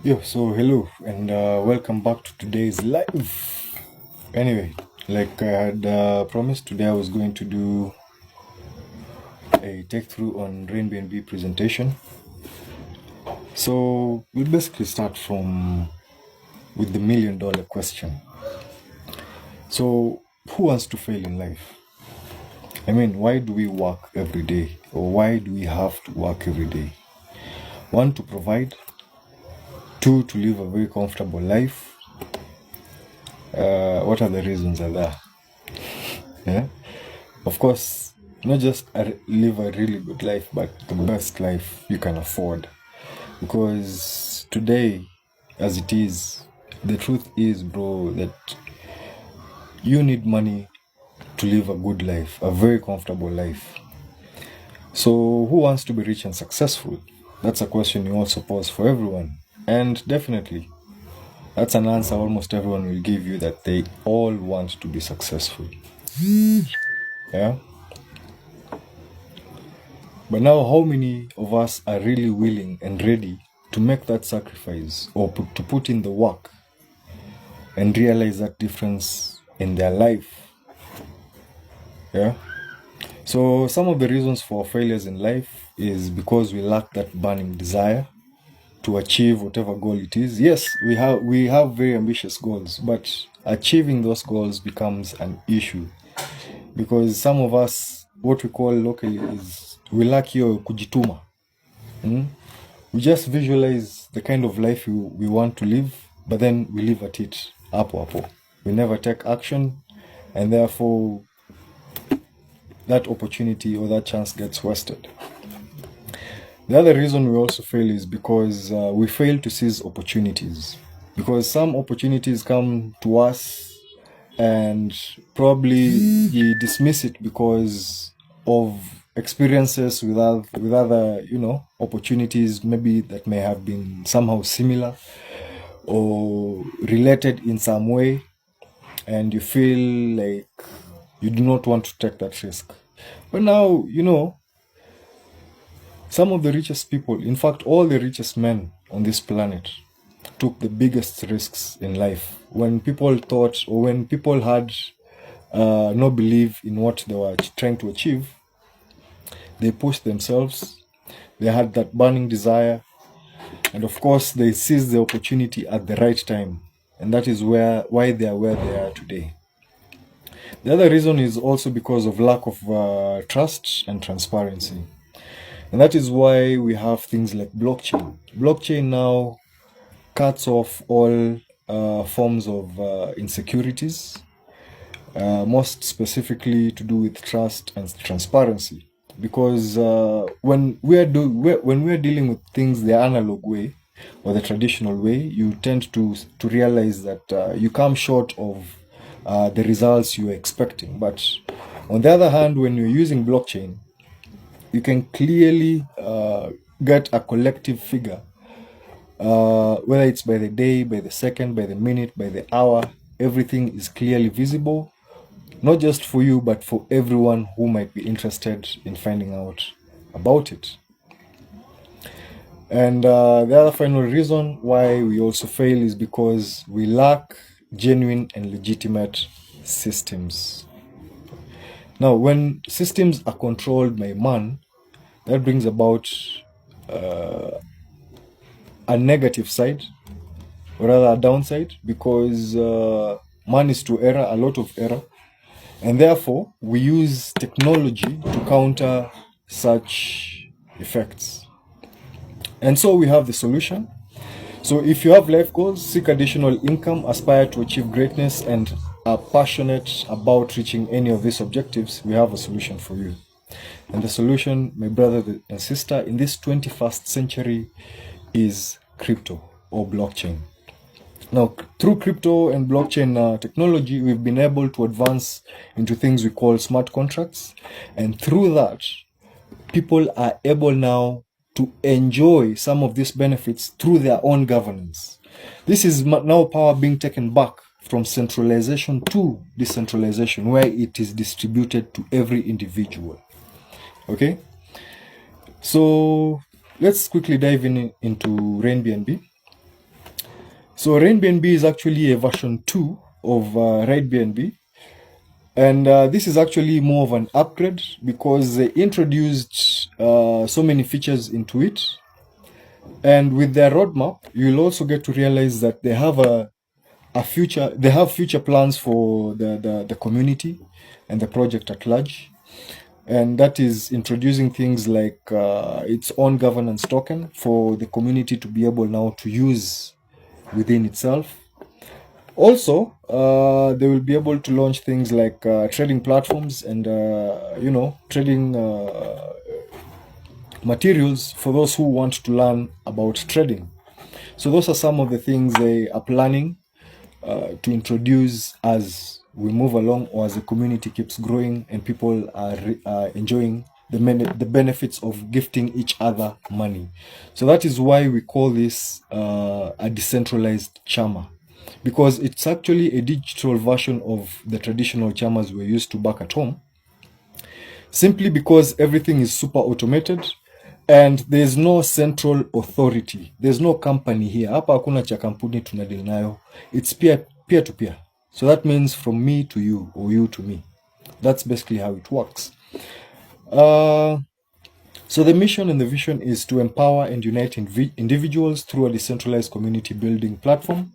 So hello and welcome back to today's live. Anyway, like I had promised, today I was going to do a take through on RainBNB presentation. So we'll basically start with the $1,000,000 question. So who wants to fail in life? I mean, why do we work every day, or why do we have to work every day? One, to provide. Two, to live a very comfortable life. What other reasons are there? Yeah. Of course, not just live a really good life, but the best life you can afford. Because today, as it is, the truth is, bro, that you need money to live a good life, a very comfortable life. So, who wants to be rich and successful? That's a question you also pose for everyone. And definitely, that's an answer almost everyone will give you, that they all want to be successful. Yeah. But now, how many of us are really willing and ready to make that sacrifice, or to put in the work and realize that difference in their life? Yeah. So some of the reasons for failures in life is because we lack that burning desire to achieve whatever goal it is. Yes, we have very ambitious goals, but achieving those goals becomes an issue, because some of us, what we call locally, is we lack your kujituma. We just visualize the kind of life we want to live, but then we live at it hapo. We never take action, and therefore that opportunity or that chance gets wasted. The other reason we also fail is because we fail to seize opportunities. Because some opportunities come to us and probably we dismiss it because of experiences with other opportunities, maybe that may have been somehow similar or related in some way, and you feel like you do not want to take that risk. But now, some of the richest people, in fact all the richest men on this planet, took the biggest risks in life. When people thought, or when people had no belief in what they were trying to achieve, they pushed themselves. They had that burning desire, and of course they seized the opportunity at the right time, and that is why they are where they are today. The other reason is also because of lack of trust and transparency, and that is why we have things like blockchain. Blockchain now cuts off all forms of insecurities, most specifically to do with trust and transparency. Because when we are dealing with things the analog way or the traditional way, you tend to realize that you come short of the results you are expecting. But on the other hand, when you're using blockchain, you can clearly get a collective figure, whether it's by the day, by the second, by the minute, by the hour. Everything is clearly visible, not just for you, but for everyone who might be interested in finding out about it. And the other final reason why we also fail is because we lack genuine and legitimate systems. Now, when systems are controlled by man, that brings about a negative side, or rather a downside, because man is to error, a lot of error, and therefore we use technology to counter such effects. And so we have the solution. So if you have life goals, seek additional income, aspire to achieve greatness, and are passionate about reaching any of these objectives, we have a solution for you. And the solution, my brother and sister, in this 21st century is crypto or blockchain. Now, through crypto and blockchain technology, we've been able to advance into things we call smart contracts. And through that, people are able now to enjoy some of these benefits through their own governance. This is now power being taken back from centralization to decentralization, where it is distributed to every individual. Okay? So let's quickly dive into RainBNB. So RainBNB is actually a version 2 of RainBNB. And this is actually more of an upgrade because they introduced so many features into it. And with their roadmap, you'll also get to realize that they have future plans for the community and the project at large. And that is introducing things like its own governance token for the community to be able now to use within itself. Also, they will be able to launch things like trading platforms and trading materials for those who want to learn about trading. So those are some of the things they are planning to introduce as we move along, or as the community keeps growing and people are enjoying the benefits of gifting each other money. So that is why we call this a decentralized CHAMA, because it's actually a digital version of the traditional CHAMAs we're used to back at home, simply because everything is super automated and there's no central authority. There's no company here. Hapa hakuna cha kampuni tunadili nayo. It's peer to peer. So that means from me to you, or you to me. That's basically how it works. So the mission and the vision is to empower and unite individuals through a decentralized community building platform,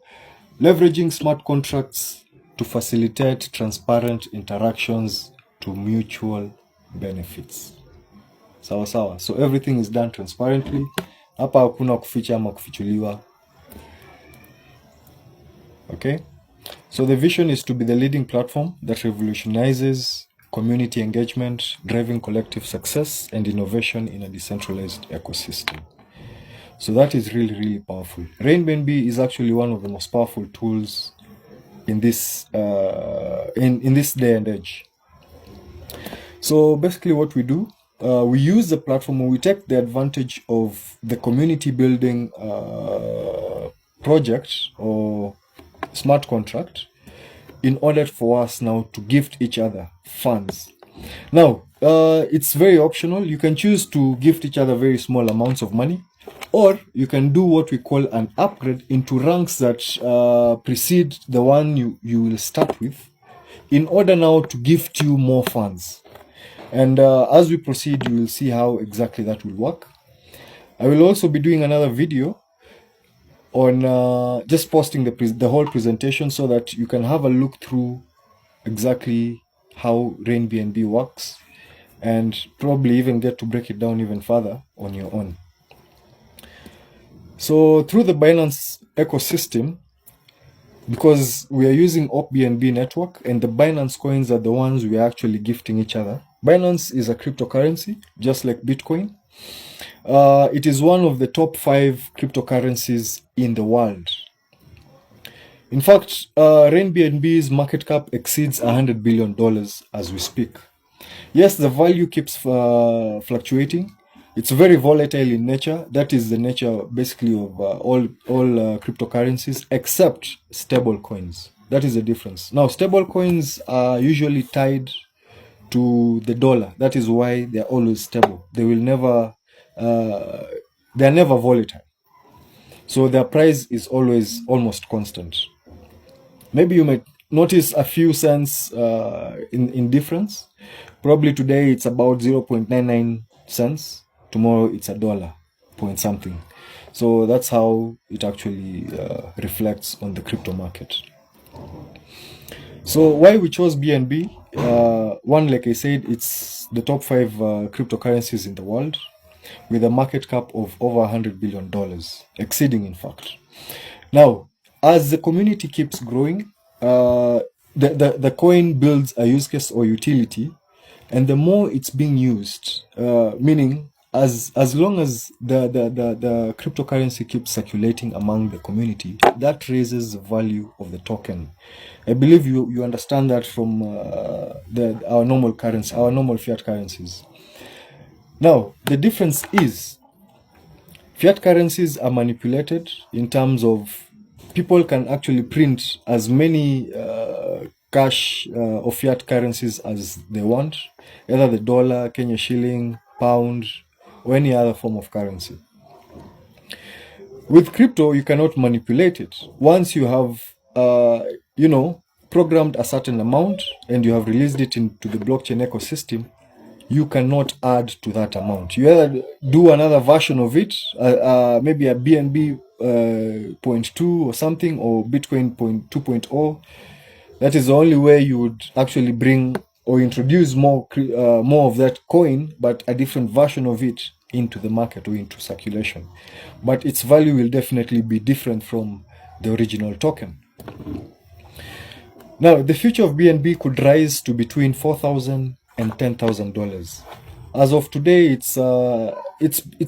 leveraging smart contracts to facilitate transparent interactions to mutual benefits. Sawa sawa. So everything is done transparently. Hapa hakuna kuficha ama kufichuliwa. Okay? So the vision is to be the leading platform that revolutionizes community engagement, driving collective success and innovation in a decentralized ecosystem. So that is really, really powerful. RainBNB is actually one of the most powerful tools in this in this day and age. So basically what we do, we use the platform, we take the advantage of the community building project or smart contract in order for us now to gift each other funds. Now, it's very optional. You can choose to gift each other very small amounts of money, or you can do what we call an upgrade into ranks that precede the one you will start with, in order now to gift you more funds. And as we proceed, you will see how exactly that will work. I will also be doing another video on just posting the whole presentation so that you can have a look through exactly how RainBNB works, and probably even get to break it down even further on your own. So through the Binance ecosystem, because we are using opBNB network and the Binance coins are the ones we are actually gifting each other. Binance is a cryptocurrency, just like Bitcoin. It is one of the top 5 cryptocurrencies in the world. In fact, RainBNB's market cap exceeds $100 billion as we speak. Yes, the value keeps fluctuating. It's very volatile in nature. That is the nature basically of all cryptocurrencies except stable coins. That is the difference. Now, stable coins are usually tied to the dollar. That is why they're always stable. They will never, they're never volatile. So their price is always almost constant. Maybe you might notice a few cents in difference. Probably today it's about 0.99 cents. Tomorrow it's $1 point something. So that's how it actually reflects on the crypto market. So why we chose BNB? One, like I said, it's the top 5 cryptocurrencies in the world, with a market cap of over $100 billion, exceeding in fact. Now, as the community keeps growing, the coin builds a use case or utility, and the more it's being used, meaning as long as the cryptocurrency keeps circulating among the community, that raises the value of the token. I believe you understand that from our normal currency, our normal fiat currencies. Now, the difference is fiat currencies are manipulated in terms of people can actually print as many cash or fiat currencies as they want, either the dollar, Kenya shilling, pound, or any other form of currency. With crypto, you cannot manipulate it. Once you have, programmed a certain amount and you have released it into the blockchain ecosystem, you cannot add to that amount. You either do another version of it, maybe a BNB 0.2 or something, or Bitcoin 2.0. That is the only way you would actually bring or introduce more of that coin, but a different version of it into the market or into circulation. But its value will definitely be different from the original token. Now, the future of BNB could rise to between $4,000 and $10,000. As of today, it's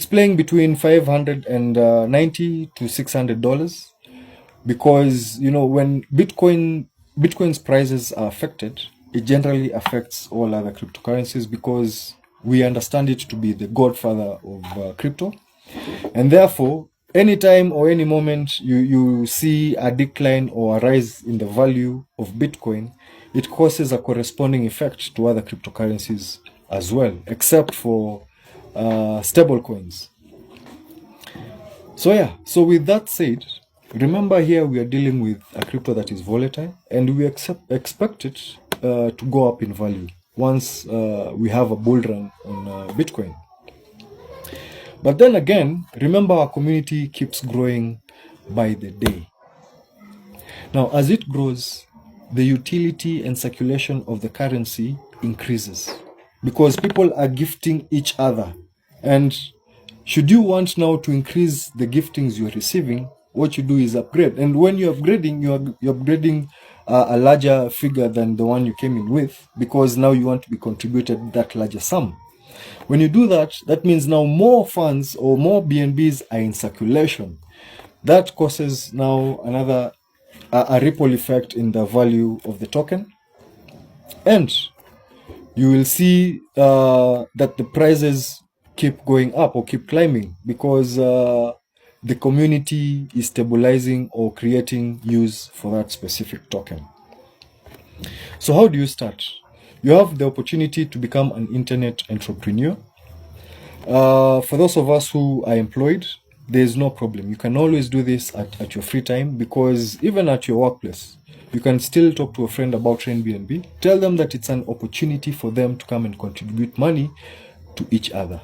playing between $590 to $600, because when Bitcoin's prices are affected, it generally affects all other cryptocurrencies, because we understand it to be the godfather of crypto, and therefore anytime or any moment you see a decline or a rise in the value of Bitcoin, it causes a corresponding effect to other cryptocurrencies as well, except for stable coins. So with that said, remember here we are dealing with a crypto that is volatile, and we expect it to go up in value once we have a bull run on Bitcoin. But then again, remember our community keeps growing by the day. Now, as it grows, the utility and circulation of the currency increases because people are gifting each other. And should you want now to increase the giftings you're receiving, what you do is upgrade. And when you're upgrading, you're upgrading a larger figure than the one you came in with, because now you want to be contributed that larger sum. When you do that, that means now more funds or more BNBs are in circulation. That causes now another a ripple effect in the value of the token. And you will see that the prices keep going up or keep climbing, because the community is stabilizing or creating use for that specific token. So how do you start? You have the opportunity to become an internet entrepreneur. For those of us who are employed, there's no problem. You can always do this at your free time, because even at your workplace, you can still talk to a friend about RainBNB. Tell them that it's an opportunity for them to come and contribute money to each other,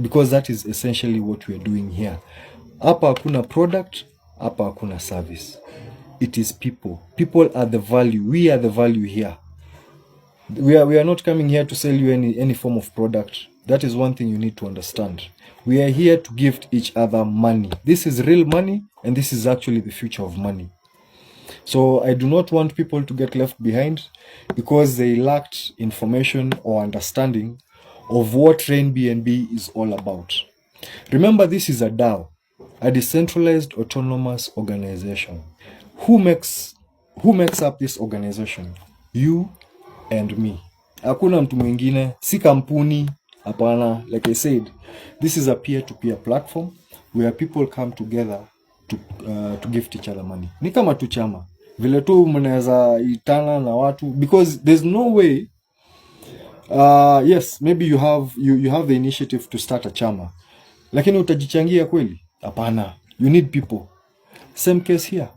because that is essentially what we're doing here. Hapa hakuna product, hapa hakuna service. It is people. People are the value. We are the value here. We are not coming here to sell you any form of product. That is one thing you need to understand. We are here to gift each other money. This is real money, and this is actually the future of money. So I do not want people to get left behind because they lacked information or understanding of what RainBNB is all about. Remember, this is a DAO, a decentralized autonomous organization. Who makes up this organization? You and me. Hakuna mtu mwingine, si kampuni, hapana. Like I said, this is a peer-to-peer platform where people come together to gift each other money. Ni kama tu chama. Vile tu mnaweza itana na watu, because there's no way yes, maybe you have the initiative to start a chama. Lakini utajichangia kweli? Hapana. You need people. Same case here.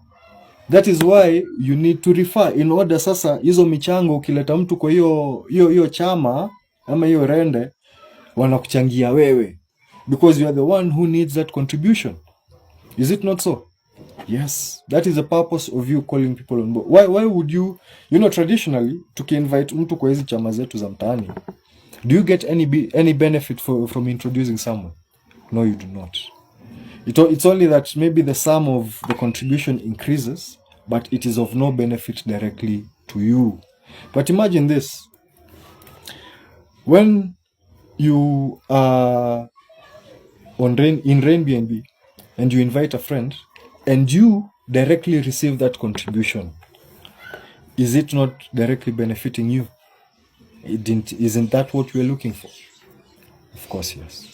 That is why you need to refer in order sasa hizo michango ukileta mtu kwa hiyo chama ama hiyo rende wanakuchangia wewe, because you are the one who needs that contribution. Is it not so? Yes, that is the purpose of you calling people on board. Why would you traditionally tuki-invite mtu kwa hizi chama zetu za mtaani, do you get any benefit from introducing someone? No, you do not. It's only that maybe the sum of the contribution increases, but it is of no benefit directly to you. But imagine this. When you are in RainBNB and you invite a friend and you directly receive that contribution, is it not directly benefiting you? Isn't that what we're looking for? Of course, yes.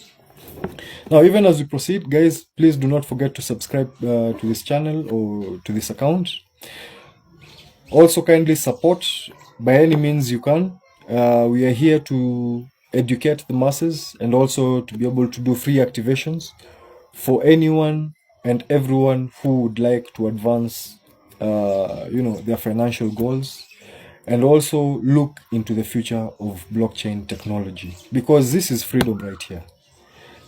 Now, even as we proceed, guys, please do not forget to subscribe to this channel or to this account. Also, kindly support by any means you can. We are here to educate the masses and also to be able to do free activations for anyone and everyone who would like to advance, their financial goals, and also look into the future of blockchain technology, because this is freedom right here.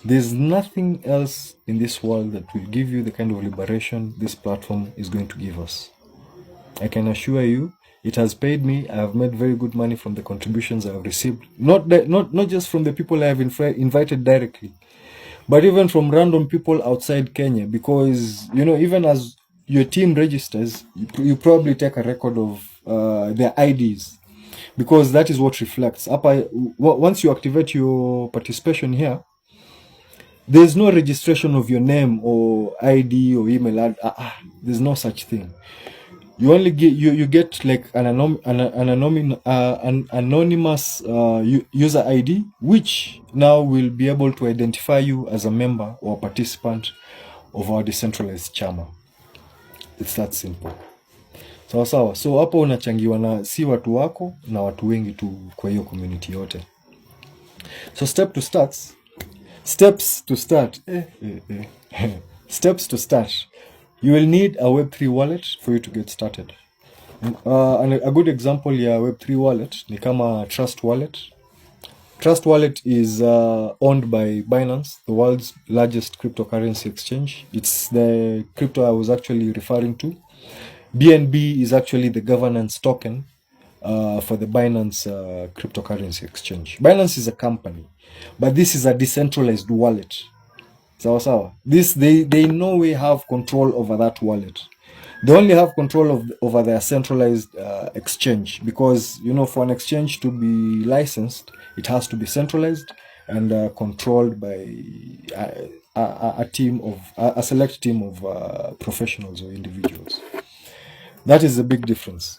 There's nothing else in this world that will give you the kind of liberation this platform is going to give us. I can assure you, it has paid me. I have made very good money from the contributions I have received. Not just from the people I have invited directly, but even from random people outside Kenya. Because even as your team registers, you probably take a record of their IDs, because that is what reflects. Once you activate your participation here, there's no registration of your name or ID or email. There's no such thing. You only get like an anonymous user ID, which now will be able to identify you as a member or participant of our decentralized CHAMA. It's that simple. Sawa. So hapo unachangiwa na si watu wako na watu wengi tu kwa hiyo community yote. So steps to start. You will need a Web3 wallet for you to get started. And a good example ya Web3 wallet ni kama Trust Wallet. Trust Wallet is owned by Binance, the world's largest cryptocurrency exchange. It's the crypto I was actually referring to. BNB is actually the governance token for the Binance cryptocurrency exchange. Binance is a company, but this is a decentralized wallet. Sawa. They in no way have control over that wallet. They only have control over their centralized exchange, because for an exchange to be licensed, it has to be centralized and controlled by a select team of professionals or individuals. That is a big difference.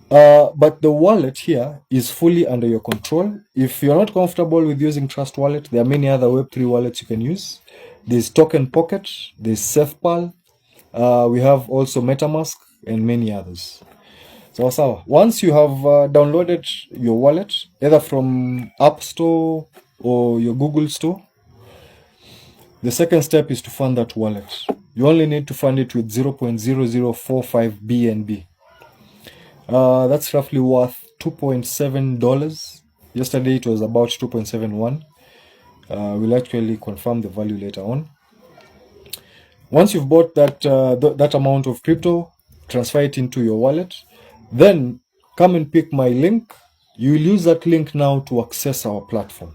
But the wallet here is fully under your control. If you're not comfortable with using Trust Wallet, there are many other Web3 wallets you can use. There's Token Pocket, there's SafePal, we have also MetaMask and many others. So once you have downloaded your wallet, either from App Store or your Google Store, the second step is to fund that wallet. You only need to fund it with 0.0045 BNB. That's roughly worth $2.7. Yesterday it was about 2.71. We'll actually confirm the value later on. Once you've bought that amount of crypto, transfer it into your wallet, then come and pick my link. You will use that link now to access our platform.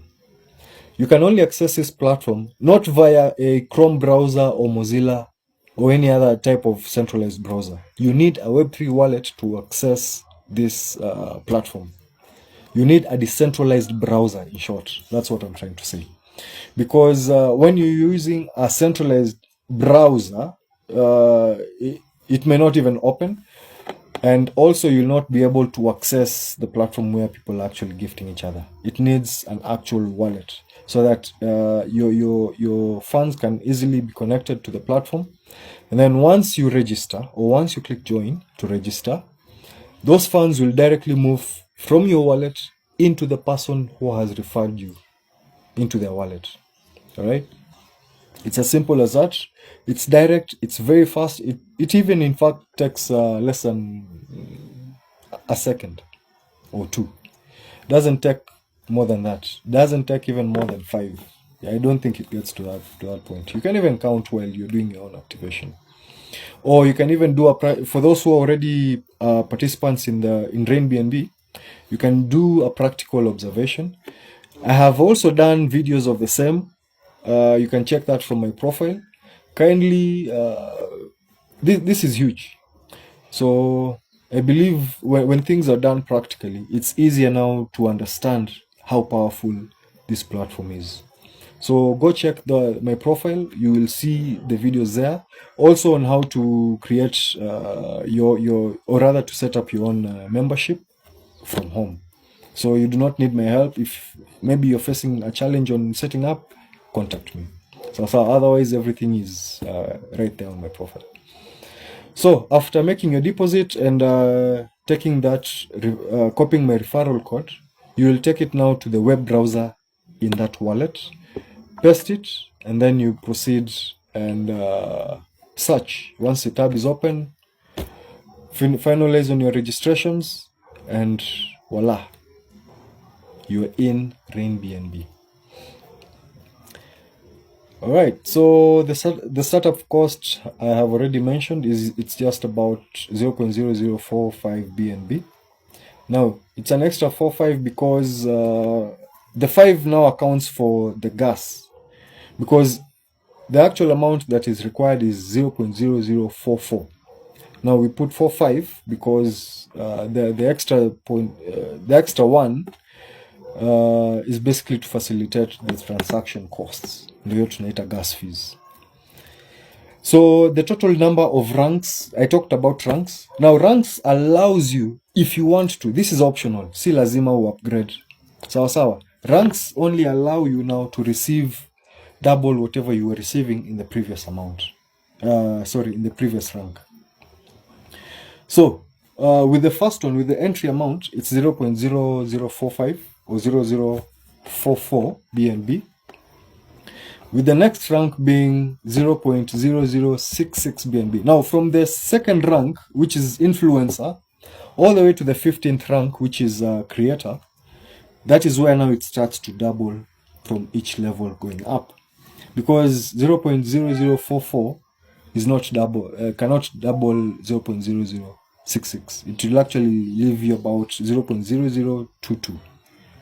You can only access this platform not via a Chrome browser or Mozilla or any other type of centralized browser. You need a Web3 wallet to access this platform. You need a decentralized browser, in short. That's what I'm trying to say. Because when you're using a centralized browser, it may not even open. And also you'll not be able to access the platform where people are actually gifting each other. It needs an actual wallet so that your funds can easily be connected to the platform. And then once you register, or once you click join to register, those funds will directly move from your wallet into the person who has referred you into their wallet. All right? It's as simple as that. It's direct. It's very fast. It even, in fact, takes less than a second or two. Doesn't take more than that. Doesn't take even more than 5. I don't think it gets to that point. You can even count while you're doing your own activation. Or you can even do for those who are already participants in RainBNB, you can do a practical observation. I have also done videos of the same. You can check that from my profile. Kindly, this is huge. So I believe when things are done practically, it's easier now to understand how powerful this platform is. So go check my profile. You will see the videos there. Also on how to create or rather to set up your own membership from home. So you do not need my help. If maybe you're facing a challenge on setting up, contact me. So otherwise everything is right there on my profile. So after making your deposit and taking that, copying my referral code, you will take it now to the web browser in that wallet, paste it, and then you proceed and search. Once the tab is open, finalize on your registrations, and voila, you're in RainBNB. All right, so the startup cost I have already mentioned it's just about 0.0045 BNB. Now it's an extra 45 because the 5 now accounts for the gas, because the actual amount that is required is 0.0044. Now we put 45 because the extra one is basically to facilitate the transaction costs, ndio tunaita gas fees. So the total number of ranks, I talked about ranks. Now ranks allows you, if you want to, this is optional, si lazima upgrade. Sawa. Ranks only allow you now to receive double whatever you were receiving in the previous amount. In the previous rank. So with the first one, with the entry amount, it's 0.0045 or 0044 BNB. With the next rank being 0.0066 BNB. Now from the second rank, which is influencer, all the way to the 15th rank, which is creator, that is where now it starts to double from each level going up. Because 0.0044 is not double, cannot double 0.0066. It will actually leave you about 0.0022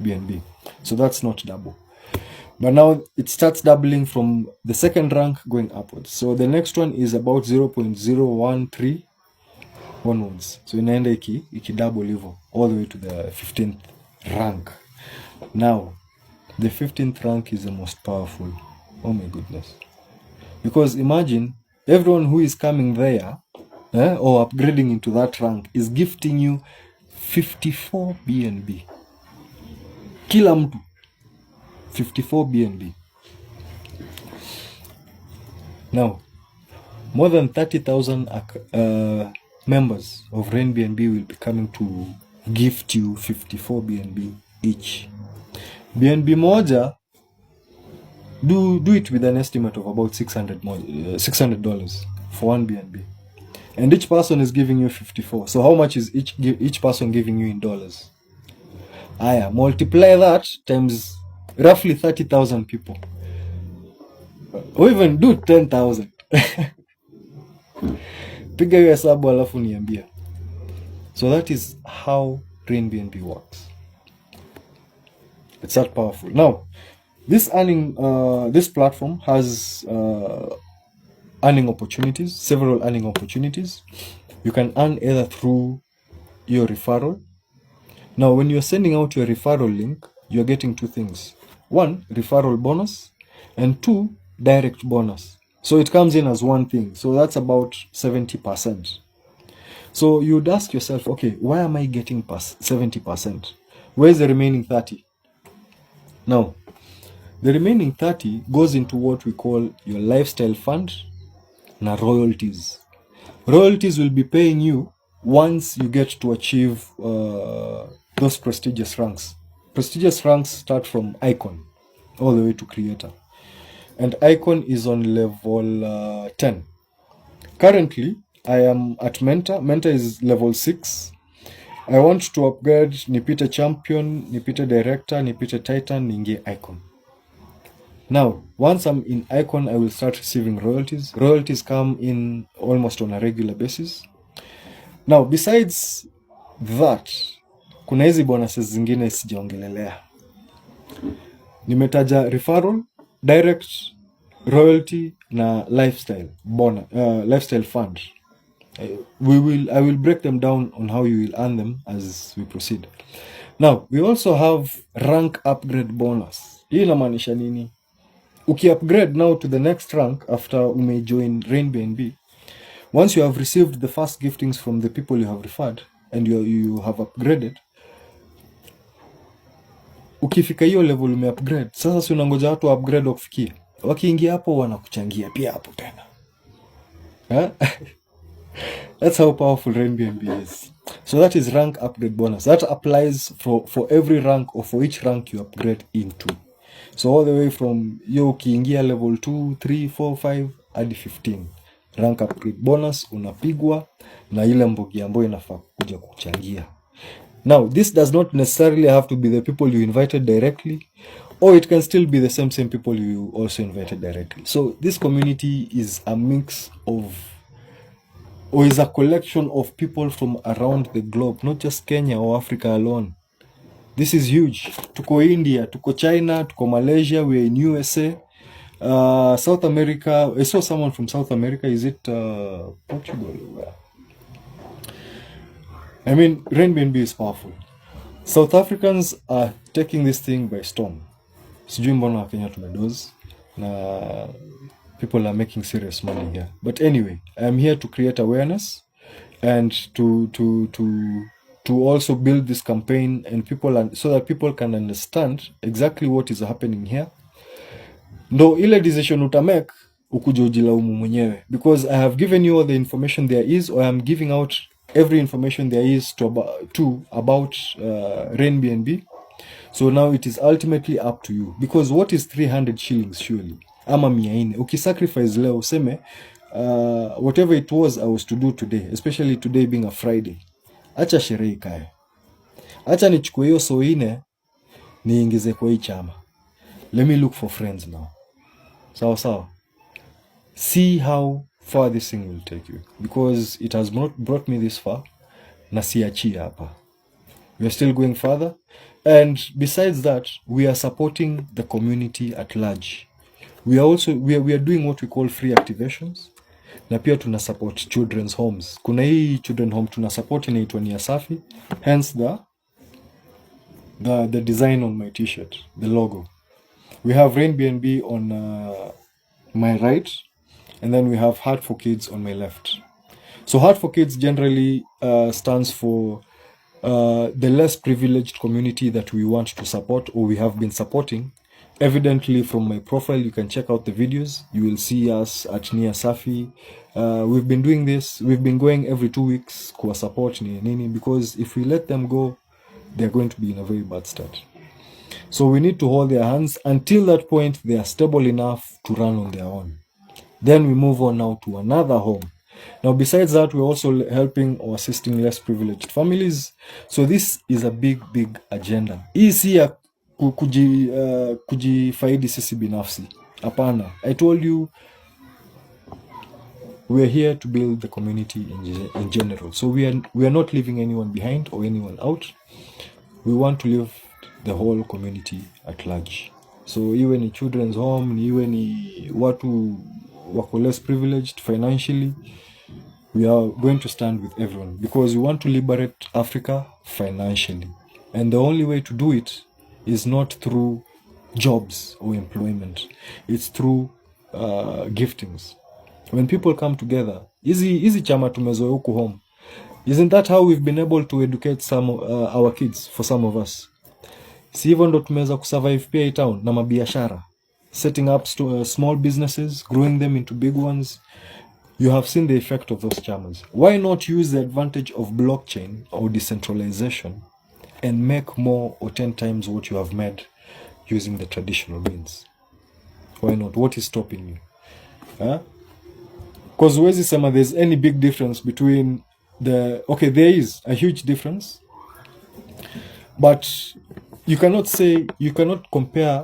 BNB. So that's not double. But now it starts doubling from the second rank going upwards. So the next one is about 0.013 onwards. So inaenda iki double hivyo all the way to the 15th rank. Now, the 15th rank is the most powerful. Oh my goodness. Because imagine everyone who is coming there or upgrading into that rank is gifting you 54 BNB. Kila mtu 54 BNB. Now, more than 30,000 members of RainBNB will be coming to gift you 54 BNB each. BNB moja, do it with an estimate of about $600 for one BNB. And each person is giving you 54. So how much is each person giving you in dollars? Aya, multiply that times roughly 30,000 people. Or even do 10,000. Piga hiyo hesabu alafu niambia. So that is how RainBNB works. It's that powerful. Now, this platform has earning opportunities, several earning opportunities. You can earn either through your referral. Now, when you're sending out your referral link, you're getting two things. One, referral bonus, and two, direct bonus. So it comes in as one thing. So that's about 70%. So you'd ask yourself, okay, why am I getting past 70%? Where's the remaining 30? Now, the remaining 30 goes into what we call your lifestyle fund and royalties. Royalties will be paying you once you get to achieve those prestigious ranks. Prestigious ranks start from icon all the way to creator. And icon is on level 10. Currently, I am at mentor. Mentor is level 6. I want to upgrade nipite champion, nipite director, nipite titan, ningie icon. Now, once I'm in icon, I will start receiving royalties. Royalties come in almost on a regular basis. Now, besides that, kuna hizi bonuses zingine sijaongelelea. Nimetaja referral, direct, royalty na lifestyle lifestyle fund. I will break them down on how you will earn them as we proceed. Now, we also have rank upgrade bonus. Hii inamaanisha nini? Uki-upgrade now to the next rank after join RainBNB, once you have received the first giftings from the people you have referred and you have upgraded, ukifika hiyo level ume-upgrade, sasa si unangoja watu upgrade wakufikie. Wakiingia hapo wanakuchangia pia hapo tena. That's how powerful RainBNB is. So that is rank upgrade bonus. That applies for every rank or for each rank you upgrade into. So all the way from ukiingia level 2, 3, 4, 5 hadi 15. Rank upgrade bonus unapigwa na ile mbogi ambayo inafaa kuja kuchangia. Now, this does not necessarily have to be the people you invited directly, or it can still be the same people you also invited directly. So this community is a mix of, or is a collection of people from around the globe, not just Kenya or Africa alone. This is huge. Tuko India, tuko China, tuko Malaysia, we're in USA, South America. I saw someone from South America. Is it Portugal? I mean, RainBNB is powerful. South Africans are taking this thing by storm. Sijui mbona wa Kenya tumedoze na people are making serious money here. But anyway, I'm here to create awareness and to also build this campaign and so that people can understand exactly what is happening here. Ndo ile decision utamake ukuje ujilaumu mwenyewe, because I have given you all the information there is, or I am giving out every information there is about RainBNB. So now it is ultimately up to you, because what is 300 shillings surely? Ama 400. Ukisacrifice leo useme whatever it was I was to do today, especially today being a Friday, acha sherehe ikae, acha nichukue hiyo soine niingize kwa hii chama. Let me look for friends now. Sawa. See how far this thing will take you, because it has brought me this far. Na siachia hapa. We are still going further, and besides that, we are supporting the community at large. We are doing what we call free activations, na pia tuna support children's homes. Kuna hii children home tuna support inaitwa Nia Safi, hence the design on my t-shirt, the logo. We have RainBNB on my right, and then we have Heart for Kids on my left. So Heart for Kids generally stands for the less privileged community that we want to support, or we have been supporting. Evidently, from my profile, you can check out the videos. You will see us at Nia Safi. We've been doing this. We've been going every 2 weeks kwa support nini, because if we let them go, they're going to be in a very bad state. So we need to hold their hands until that point they are stable enough to run on their own. Then we move on now to another home. Now, besides that, we're also helping or assisting less privileged families. So this is a big agenda. Hii si ya kujifaidi sisi binafsi. Hapana. I told you, we're here to build the community in general. So we are not leaving anyone behind or anyone out. We want to live the whole community at large. So iwe ni children's home, iwe ni watu wako less privileged financially, we are going to stand with everyone, because we want to liberate Africa financially. And the only way to do it is not through jobs or employment. It's through giftings. When people come together, easy chama tumezoea huku home. Isn't that how we've been able to educate some our kids, for some of us? Si hivyo ndo tumeweza kusurvive pia town na mabiashara, setting up small businesses, growing them into big ones. You have seen the effect of those chamas. Why not use the advantage of blockchain or decentralization and make more or 10 times what you have made using the traditional means? Why not? What is stopping you? Because huwezi sema there's any big difference between there is a huge difference, but you cannot compare,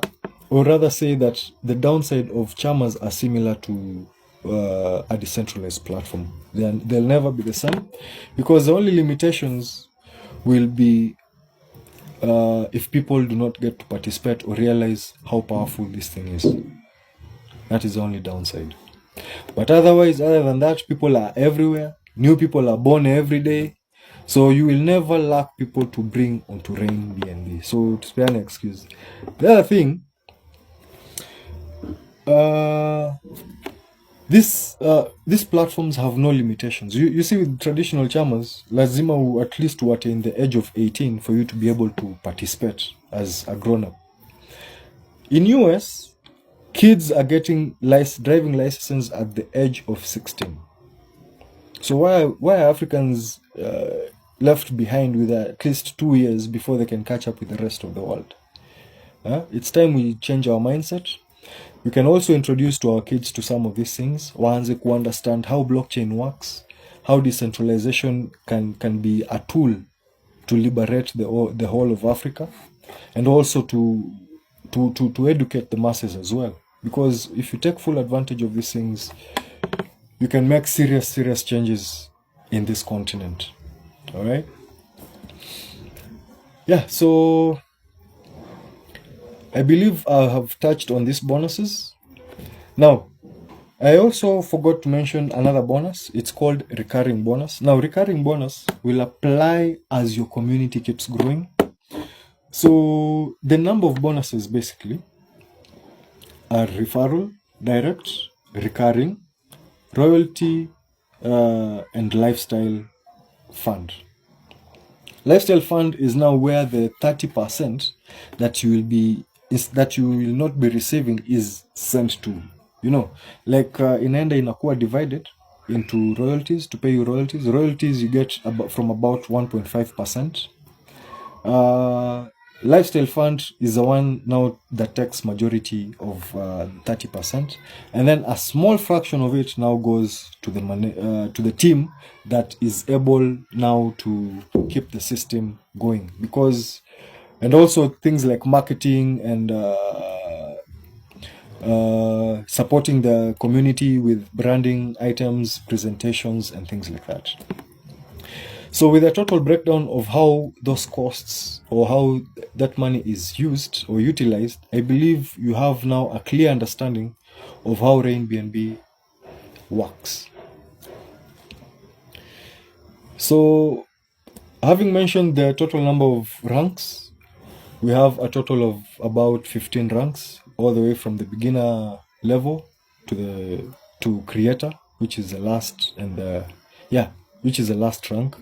or rather say that the downside of chamas are similar to a decentralized platform. They'll never be the same, because the only limitations will be if people do not get to participate or realize how powerful this thing is. That is the only downside. But otherwise, other than that, people are everywhere. New people are born every day. So you will never lack people to bring onto RainBNB. So to spare an excuse. The other thing, these platforms have no limitations. You see, with traditional chamas, lazima at least to attain the age of 18 for you to be able to participate as a grown-up. In US, kids are getting driving licenses at the age of 16. So why are Africans left behind with at least 2 years before they can catch up with the rest of the world? It's time we change our mindset. We can also introduce to our kids to some of these things, waanze ku understand how blockchain works, how decentralization can be a tool to liberate the whole of Africa, and also to educate the masses as well. Because if you take full advantage of these things, you can make serious changes in this continent. All right? Yeah, so I believe I have touched on these bonuses. Now, I also forgot to mention another bonus. It's called recurring bonus. Now, recurring bonus will apply as your community keeps growing. So the number of bonuses basically are referral, direct, recurring, royalty, and lifestyle fund. Lifestyle fund is now where the 30% that you will not be receiving is sent to. Like inaenda inakuwa divided into royalties, to pay you royalties. Royalties you get from about 1.5%. Lifestyle fund is the one now that takes majority of 30%, and then a small fraction of it now goes to the money, to the team that is able now to keep the system going. And also things like marketing and supporting the community with branding items, presentations, and things like that. So with a total breakdown of how those costs or how that money is used or utilized, I believe you have now a clear understanding of how RainBNB works. So having mentioned the total number of ranks, we have a total of about 15 ranks, all the way from the beginner level to creator, which is the last, and which is the last rank.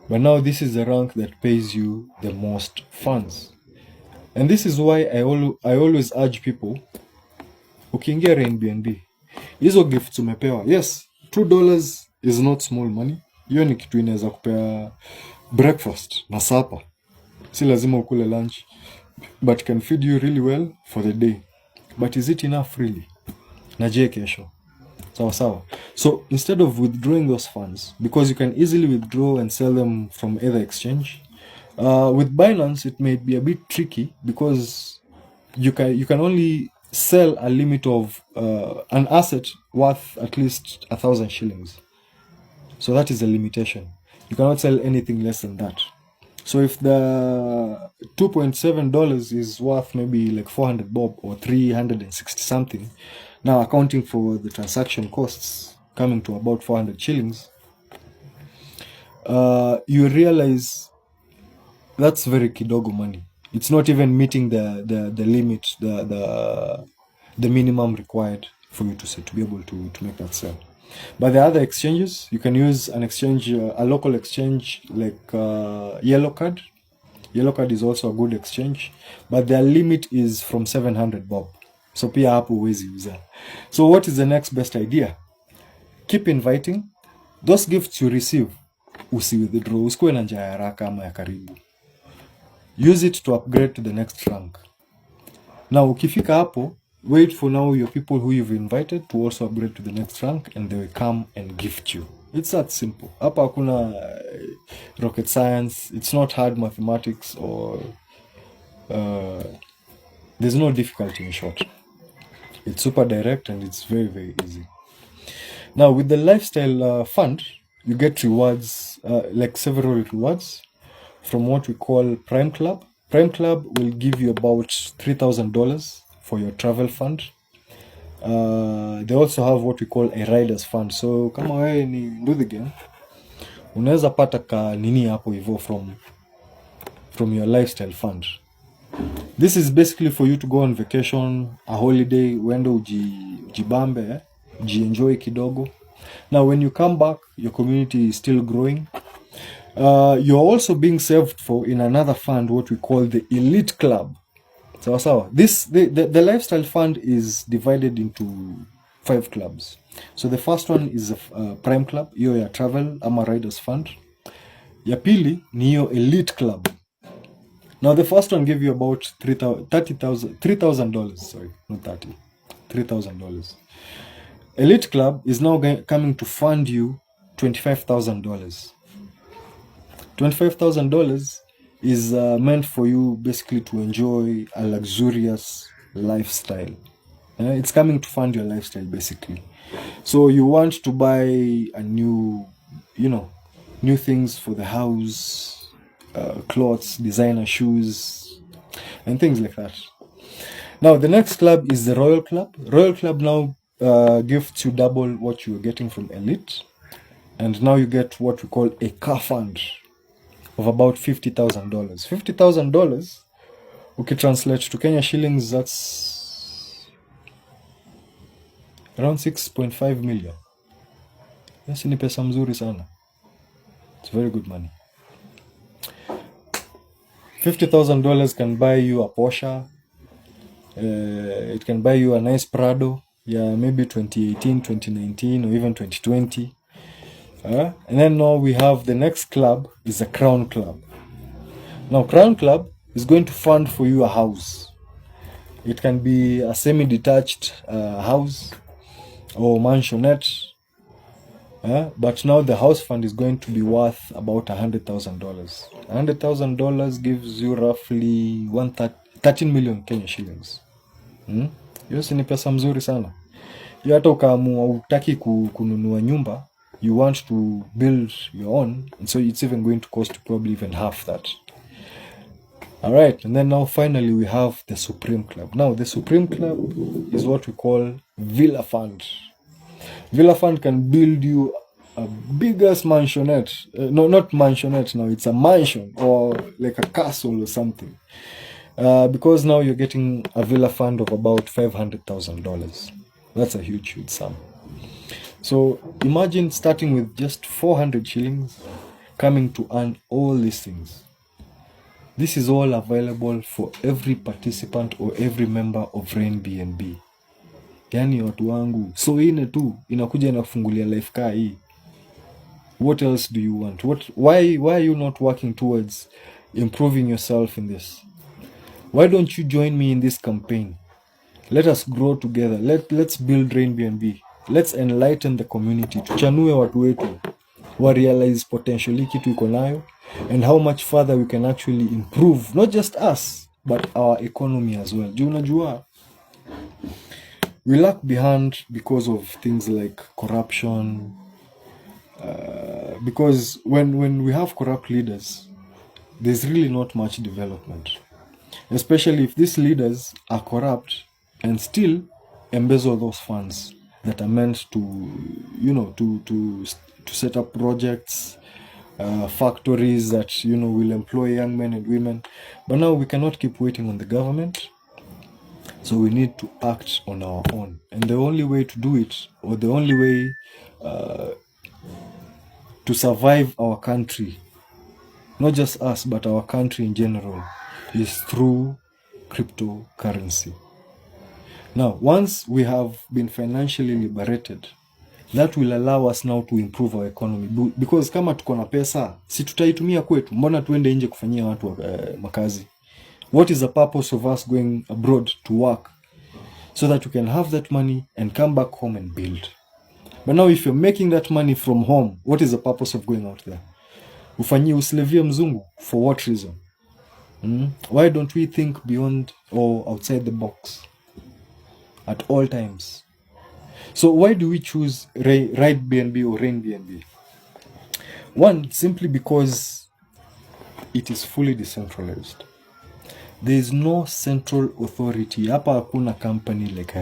But now this is the rank that pays you the most funds. And this is why I always urge people, ukiingia RainBNB, hizo gifts umepewa, yes, $2 is not small money. Hiyo ni kitu inaweza kupea breakfast na supper. Si lazima ukule lunch, but can feed you really well for the day. But is it enough really? Na je kesho. Sawa. So instead of withdrawing those funds, because you can easily withdraw and sell them from either exchange, with Binance it may be a bit tricky because you can only sell a limit of an asset worth at least 1,000 shillings. So that is a limitation. You cannot sell anything less than that. So if the $2.7 is worth maybe like 400 bob or 360 something, now accounting for the transaction costs coming to about 400 shillings, you realize that's very kidogo money. It's not even meeting the limit, the minimum required for you to be able to make that sale. But the other exchanges, you can use an exchange, a local exchange like Yellow Card. Yellow Card is also a good exchange, but their limit is from 700 bob. So pia hapo huwezi uza. So what is the next best idea? Keep inviting. Those gifts you receive, usi-withdraw. Usikuwe na njaa ya haraka ama ya karibu. Use it to upgrade to the next rank. Now ukifika hapo, wait for now your people who you've invited to also upgrade to the next rank, and they will come and gift you. It's that simple. Hapa hakuna rocket science. It's not hard mathematics or there's no difficulty, in short. It's super direct and it's very easy. Now with the lifestyle fund, you get rewards, like several rewards from what we call Prime Club. Prime Club will give you about $3,000 for your travel fund. They also have what we call a riders fund. So kama wewe ni nduthi, unaweza pata ka nini hapo hivyo from your lifestyle fund. This is basically for you to go on vacation, a holiday, uende ujibambe, enjoy kidogo. Now when you come back, your community is still growing. You're also being saved for in another fund, what we call the Elite Club. So the lifestyle fund is divided into 5 clubs. So the first one is a Prime Club, hiyo ya travel ama riders fund. Ya pili ni hiyo Elite Club. Now the first one gave you about $3,000. Sorry, not 30, $3,000. Elite Club is now coming to fund you $25,000. $25,000 is meant for you basically to enjoy a luxurious lifestyle. It's coming to fund your lifestyle basically. So you want to buy a new things for the house, clothes, designer shoes, and things like that. Now the next club is the Royal Club. Royal Club now gives you double what you were getting from Elite, and now you get what we call a car fund of about $50,000. $50,000, okay, translate to Kenya shillings, that's around 6.5 million. Yes, ni pesa mzuri sana. It's very good money. $50,000 can buy you a Porsche. It can buy you a nice Prado. Yeah, maybe 2018, 2019, or even 2020. And then now we have the next club is a Crown Club. Now Crown Club is going to fund for you a house. It can be a semi-detached house or mansionette. But now the house fund is going to be worth about $100,000. $100,000 gives you roughly 13 million Kenya shillings. Hiyo si ni pesa mzuri sana. Hiyo hata ukaamua utaki kununua nyumba, you want to build your own, and so it's even going to cost probably even half that. All right, and then now finally we have the Supreme Club. Now the Supreme Club is what we call Villa Fund. Villa Fund can build you a biggest mansionette. No, not mansionette now, it's a mansion or like a castle or something. Because now you're getting a Villa Fund of about $500,000. That's a huge sum. So imagine starting with just 400 shillings, coming to earn all these things. This is all available for every participant or every member of RainBNB. Yani watu wangu, so ine tu inakuja inakufungulia life kaa hii. What else do you want? Why are you not working towards improving yourself in this? Why don't you join me in this campaign? Let us grow together. Let's build RainBNB. Let's enlighten the community. Tuchanue watu wetu wa realize potential kitu iko nayo and how much further we can actually improve not just us but our economy as well. Juu unajua we lag behind because of things like corruption. Because when we have corrupt leaders, there's really not much development. Especially if these leaders are corrupt and still embezzle those funds that are meant to, to set up projects, factories that, will employ young men and women. But now we cannot keep waiting on the government. So we need to act on our own. And the only way to do it, or the only way to survive our country, not just us, but our country in general, is through cryptocurrency. Now, once we have been financially liberated, that will allow us now to improve our economy. Because kama tuko na pesa, si tutaitumia kwetu, mbona tuende nje kufanyia watu makazi? What is the purpose of us going abroad to work? So that we can have that money and come back home and build. But now if you're making that money from home, what is the purpose of going out there? Ufanyie usilevie mzungu, for what reason? Why don't we think beyond or outside the box at all times? So why do we choose RainBNB or RainBNB? One, simply because it is fully decentralized. There is no central authority. Hapa hakuna company like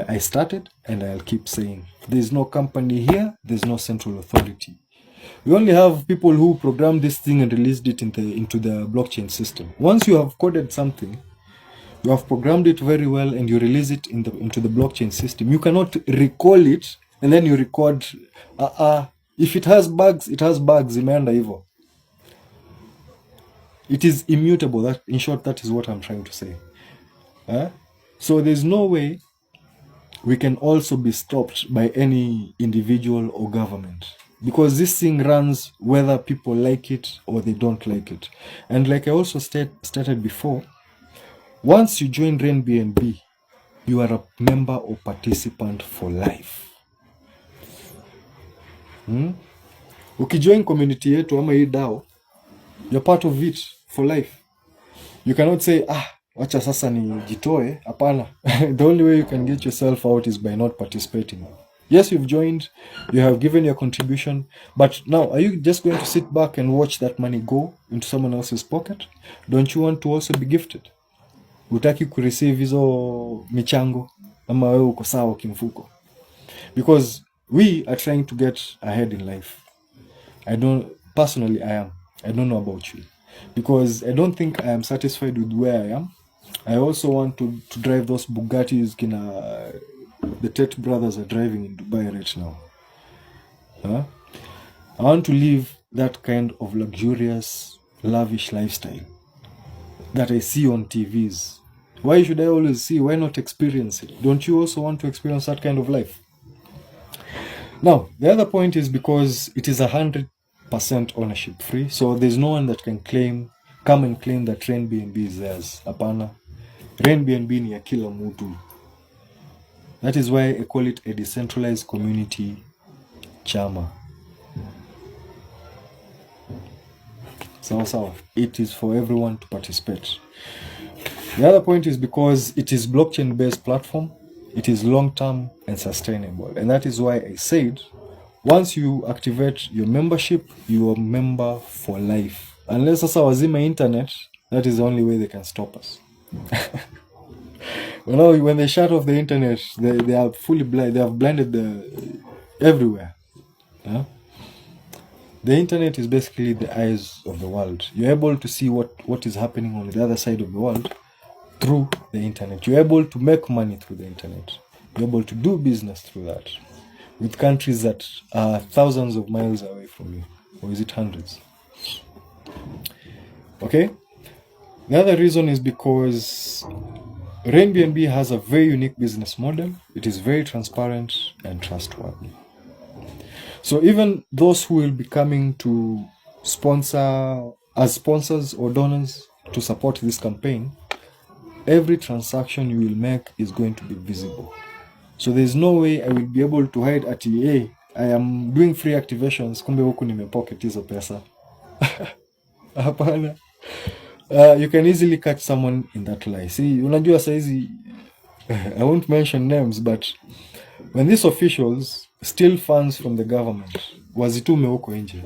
I started and I'll keep saying. There is no company here. There's no central authority. We only have people who programmed this thing and released it into the blockchain system. Once you have coded something, you have programmed it very well and you release it into the blockchain system, you cannot recall it and then you record, if it has bugs, it has bugs, imeenda hivyo. It is immutable. That, in short, that is what I'm trying to say. So there's no way we can also be stopped by any individual or government. because this thing runs whether people like it or they don't like it. And like I also stated before, once you join RainBNB, you are a member or participant for life. Ukijoin community yetu ama hii DAO, you're part of it for life. You cannot say, wacha sasa nijitoe. Hapana. The only way you can get yourself out is by not participating. Yes, you've joined, you have given your contribution, but now are you just going to sit back and watch that money go into someone else's pocket? Don't you want to also be gifted? Utaki kureceive hizo michango ama wewe uko sawa kimfuko? Because we are trying to get ahead in life. I am. I don't know about you. Because I don't think I am satisfied with where I am. I also want to drive those Bugattis the Tate brothers are driving in Dubai right now. I want to live that kind of luxurious, lavish lifestyle that I see on TVs. Why should I always see? Why not experience it? Don't you also want to experience that kind of life? Now, the other point is because it is 100% ownership free, so there's no one that can come and claim that RainBNB is theirs. Hapana. RainBNB ni ya kila mtu. That is why I call it a decentralized community CHAMA. So it is for everyone to participate. The other point is because it is blockchain-based platform, it is long-term and sustainable. And that is why I said, once you activate your membership, you are a member for life. Unless sasa wazima internet, that is the only way they can stop us. When they shut off the internet, they are fully blind. They have blinded everywhere. Yeah? The internet is basically the eyes of the world. You're able to see what is happening on the other side of the world through the internet. You're able to make money through the internet. You're able to do business through that with countries that are thousands of miles away from you. Or is it hundreds? Okay? The other reason is because RainBNB has a very unique business model. It is very transparent and trustworthy. So even those who will be coming to sponsor as sponsors or donors to support this campaign, every transaction you will make is going to be visible. So there's no way I will be able to hide at EA. I am doing free activations, kumbe huku nimepocket hizo pesa. Hapana. You can easily catch someone in that lie. See, unajua saizi, I won't mention names, but when these officials steal funds from the government, wazitume huko nje.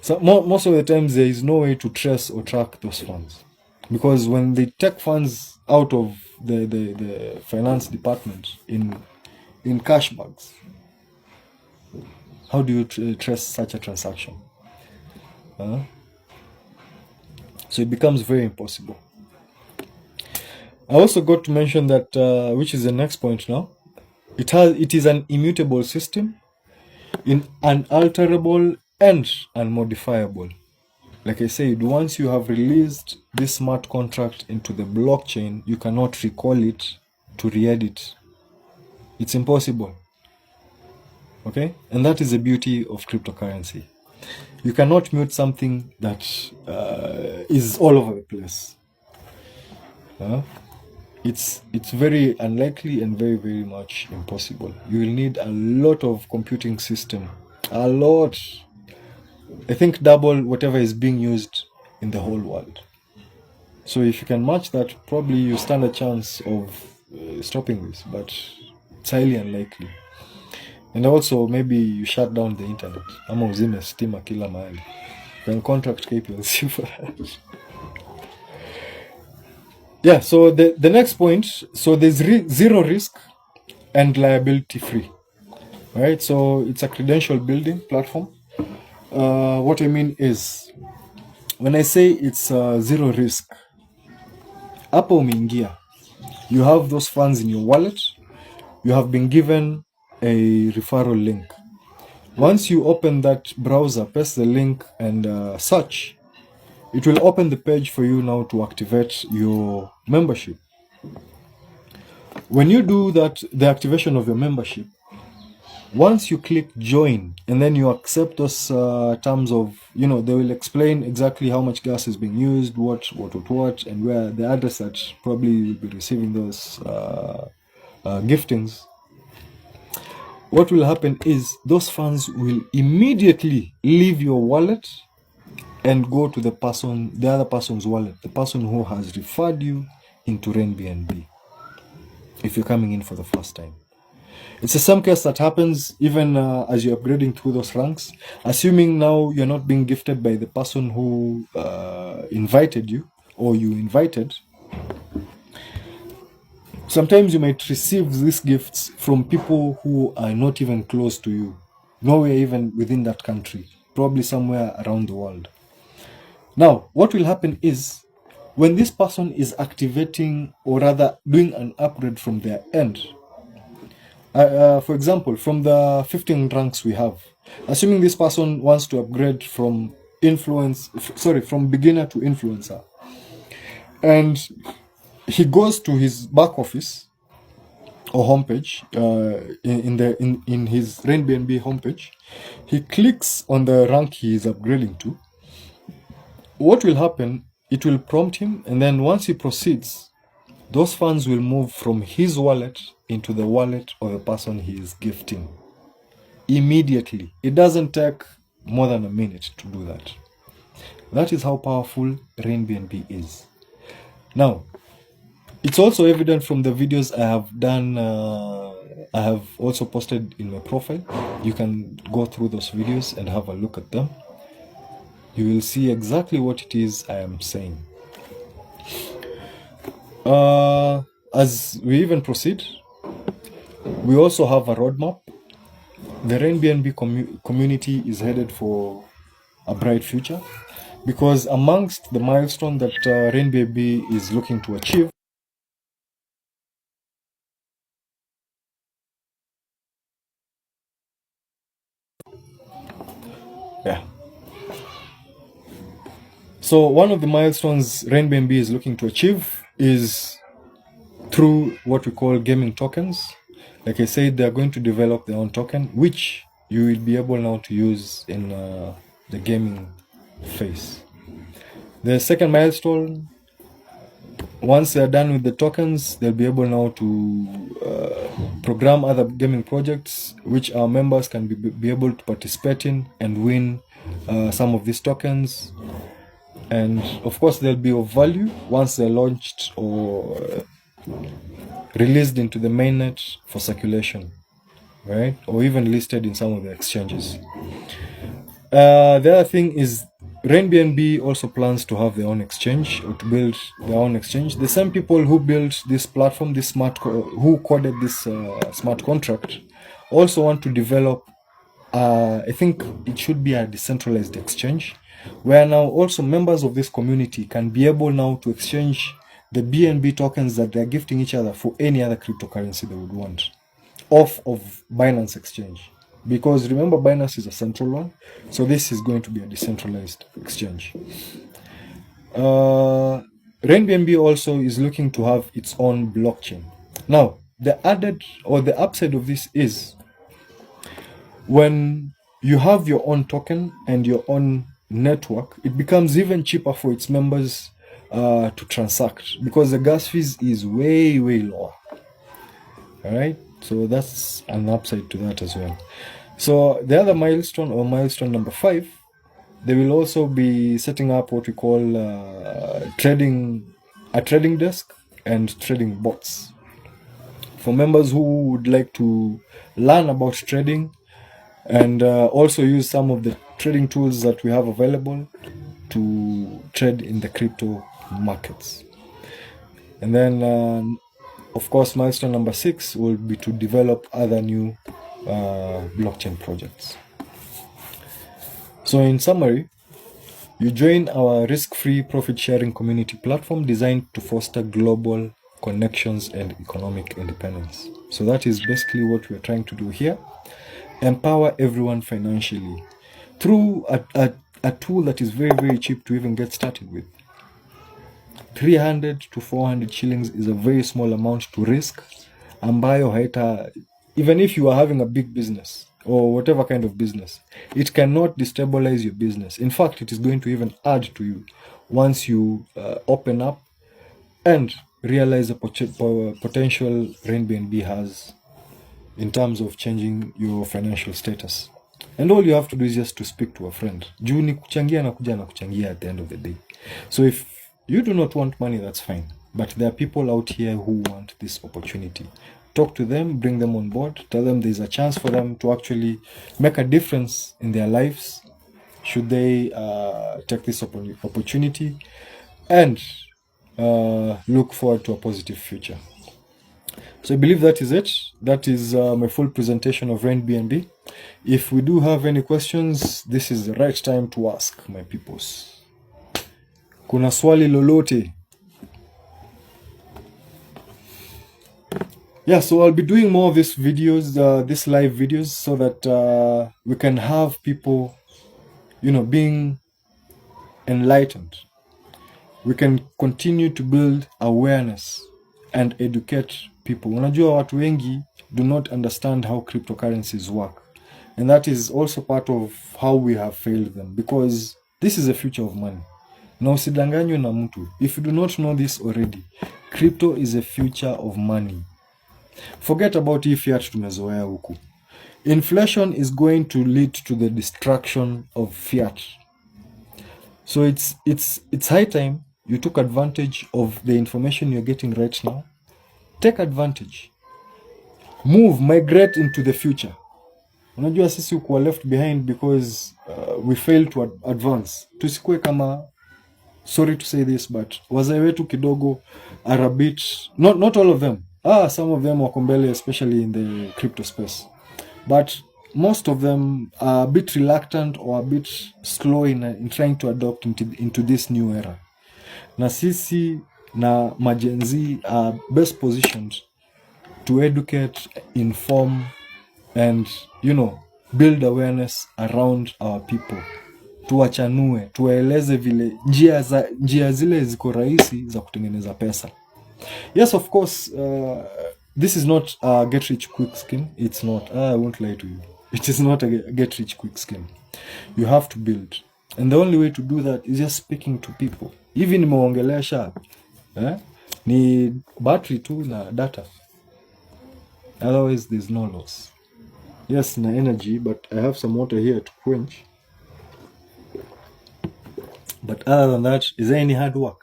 So most of the times there is no way to trace or track those funds. Because when they take funds out of the finance department in cash bags, how do you trace such a transaction? So it becomes very impossible. I also got to mention that, which is the next point now, it is an immutable system, unalterable and unmodifiable. Like I said, once you have released this smart contract into the blockchain, you cannot recall it to re-edit. It's impossible. Okay? And that is the beauty of cryptocurrency. You cannot mute something that is all over the place. It's very unlikely and very, very much impossible. You will need a lot of computing system. A lot. I think double whatever is being used in the whole world. So if you can match that, probably you stand a chance of stopping this, but it's highly unlikely. And also maybe you shut down the internet. Ama uzime stima kila mahali. You can contract KPLC for that. Yeah, so the next point, so there's zero risk and liability free. Right? So it's a credential building platform. What I mean is, when I say it's zero risk, hapo umeingia, you have those funds in your wallet, you have been given a referral link. Once you open that browser, press the link and search, it will open the page for you now to activate your membership. When you do that, the activation of your membership, Once you click join and then you accept those terms of, they will explain exactly how much gas is being used, what, and where the address that probably will be receiving those giftings. What will happen is those funds will immediately leave your wallet and go to the other person's wallet, the person who has referred you into RainBNB, if you're coming in for the first time. It's the same case that happens even as you're upgrading through those ranks. Assuming now you're not being gifted by the person who invited you or you invited, sometimes you might receive these gifts from people who are not even close to you, nowhere even within that country, probably somewhere around the world. Now, what will happen is when this person is activating or rather doing an upgrade from their end, for example, from the 15 ranks we have, assuming this person wants to upgrade from from beginner to influencer, and he goes to his back office or homepage in his RainBNB homepage, he clicks on the rank he is upgrading to. What will happen? It will prompt him, and then once he proceeds, those funds will move from his wallet into the wallet of the person he is gifting immediately. It doesn't take more than a minute to do that. That is how powerful RainBNB is. Now, it's also evident from the videos I have done. I have also posted in my profile. You can go through those videos and have a look at them. You will see exactly what it is I am saying. As we even proceed, we also have a roadmap. The RainBNB community is headed for a bright future, because amongst the milestone that RainBNB is looking to achieve, So one of the milestones RainBNB is looking to achieve is through what we call gaming tokens. Like I said, they're going to develop their own token, which you will be able now to use in the gaming phase. The second milestone, once they're done with the tokens, they'll be able now to program other gaming projects, which our members can be able to participate in and win some of these tokens. And of course, they'll be of value once they're launched or released into the mainnet for circulation, right? Or even listed in some of the exchanges. The other thing is RainBNB also plans to have their own exchange, or to build their own exchange. The same people who built this platform, who coded this smart contract, also want to develop, I think it should be a decentralized exchange, where now also members of this community can be able now to exchange the BNB tokens that they're gifting each other for any other cryptocurrency they would want off of Binance Exchange. Because remember, Binance is a central one, so this is going to be a decentralized exchange. RainBNB also is looking to have its own blockchain. Now, the upside of this is when you have your own token and your own network, it becomes even cheaper for its members to transact, because the gas fees is way lower. All right, so that's an upside to that as well. So the other milestone, or milestone number 5, they will also be setting up what we call a trading desk and trading bots for members who would like to learn about trading and also use some of the trading tools that we have available to trade in the crypto markets. And then, of course, milestone number 6 will be to develop other new blockchain projects. So in summary, you join our risk-free profit-sharing community platform designed to foster global connections and economic independence. So that is basically what we're trying to do here. Empower everyone financially through a tool that is very cheap to even get started with. 300 to 400 shillings is a very small amount to risk, ambayo even if you are having a big business or whatever kind of business, it cannot destabilize your business. In fact, it is going to even add to you once you open up and realize the potential RainBNB has in terms of changing your financial status. And all you have to do is just to speak to a friend. Juu ni kuchangia na kuja na kuchangia at the end of the day. So if you do not want money, that's fine. But there are people out here who want this opportunity. Talk to them, bring them on board, tell them there's a chance for them to actually make a difference in their lives should they take this opportunity and look forward to a positive future. So I believe that is it. That is my full presentation of RainBNB. If we do have any questions, this is the right time to ask, my peoples. Kuna swali lolote? Yeah, so I'll be doing more of these videos, these live videos, so that we can have people, being enlightened. We can continue to build awareness and educate people. Unajua watu wengi do not understand how cryptocurrencies work. And that is also part of how we have failed them, because this is the future of money. Na usidanganywe na mtu. If you do not know this already, crypto is the future of money. Forget about hii fiat tumezoea huku. Inflation is going to lead to the destruction of fiat. So it's high time you took advantage of the information you're getting right now. Take advantage. Move, migrate into the future. Unajua sisi ukuwa left behind because we failed to advance. Tusikue kama, sorry to say this, but wazee wetu kidogo are a bit, not all of them. Some of them wako mbele, especially in the crypto space. But most of them are a bit reluctant or a bit slow in trying to adopt into this new era. Na sisi na majenzi are best positioned to educate, inform, and build awareness around our people. Tuwachanue, tuwaeleze vile njia zile ziko rahisi za kutengeneza pesa. Yes, of course, this is not a get rich quick scheme. It's not. I won't lie to you. It is not a get rich quick scheme. You have to build. And the only way to do that is just speaking to people. Even nimeongelesha ni battery tu na data. Otherwise, there's no loss. Yes, na energy, but I have some water here to quench. But other than that, is there any hard work?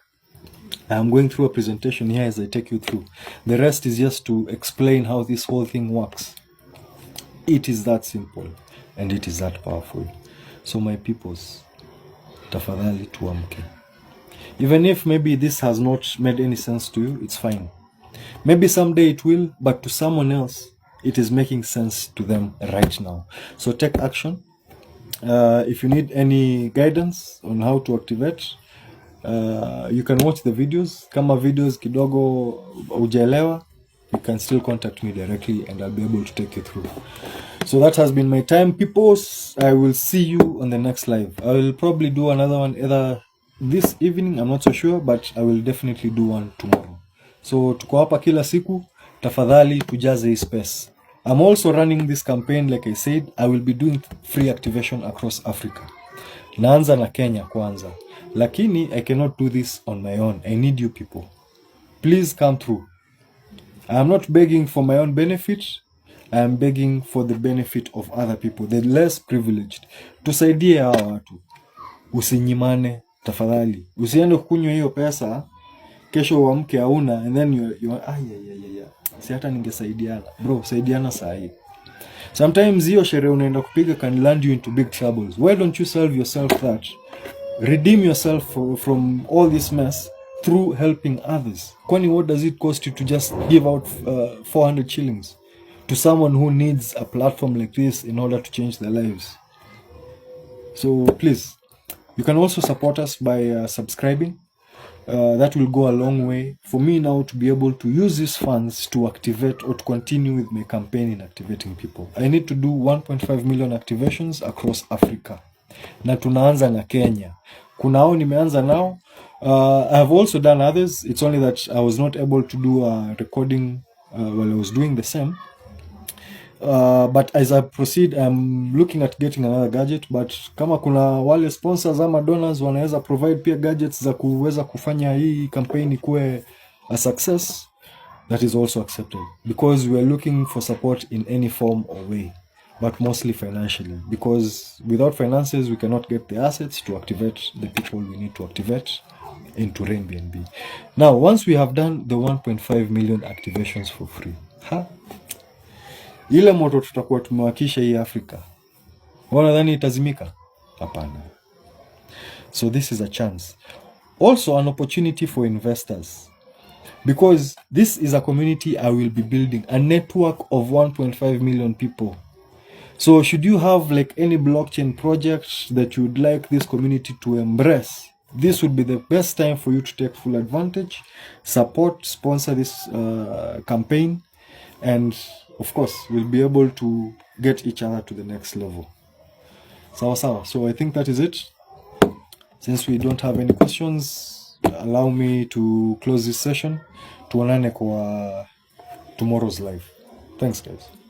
I'm going through a presentation here as I take you through. The rest is just to explain how this whole thing works. It is that simple and it is that powerful. So my peoples, tafadhali tuamke. Even if maybe this has not made any sense to you, it's fine. Maybe someday it will, but to someone else, it is making sense to them right now. So take action. If you need any guidance on how to activate, you can watch the videos. Kama videos kidogo hujaelewa, you can still contact me directly and I'll be able to take you through. So that has been my time, peoples. I will see you on the next live. I will probably do another one either this evening, I'm not so sure, but I will definitely do one tomorrow. So tuko hapa kila siku, tafadhali tujaze hii space. I'm also running this campaign, like I said. I will be doing free activation across Africa. Naanza na Kenya kwanza. Lakini I cannot do this on my own. I need you people. Please come through. I am not begging for my own benefit. I am begging for the benefit of other people, the less privileged. Tusaidie hawa watu. Usinyimane, tafadhali. Usiende kukunywa hiyo pesa, kesho uamke hauna, and then you si hata ningesaidiana. Bro, saidiana saa hii. Sometimes hiyo sherehe unaenda kupiga can land you into big troubles. Why don't you solve yourself that? Redeem yourself from all this mess through helping others. Kwani what does it cost you to just give out 400 shillings to someone who needs a platform like this in order to change their lives? So please, you can also support us by subscribing. That will go a long way for me now to be able to use these funds to activate or to continue with my campaign in activating people. I need to do 1.5 million activations across Africa. Na tunaanza na Kenya. Kunao nimeanza now. I have also done others. It's only that I was not able to do a recording while I was doing the same. but as I proceed, I'm looking at getting another gadget, but kama kuna wale sponsors ama donors wanaweza provide pia gadgets za kuweza kufanya hii campaign ikuwe a success, that is also acceptable, because we are looking for support in any form or way, but mostly financially, because without finances we cannot get the assets to activate the people we need to activate into RainBNB. Now, once we have done the 1.5 million activations for free, ile moto tutakuwa tumewakisha hii Afrika, wanadhani itazimika? Hapana. So this is a chance, also an opportunity for investors, because this is a community I will be building, a network of 1.5 million people. So should you have like any blockchain project that you would like this community to embrace, this would be the best time for you to take full advantage, support, sponsor this campaign, and of course we'll be able to get each other to the next level. Sawa. So I think that is it. Since we don't have any questions, allow me to close this session. Tuonane kwa tomorrow's live. Thanks guys.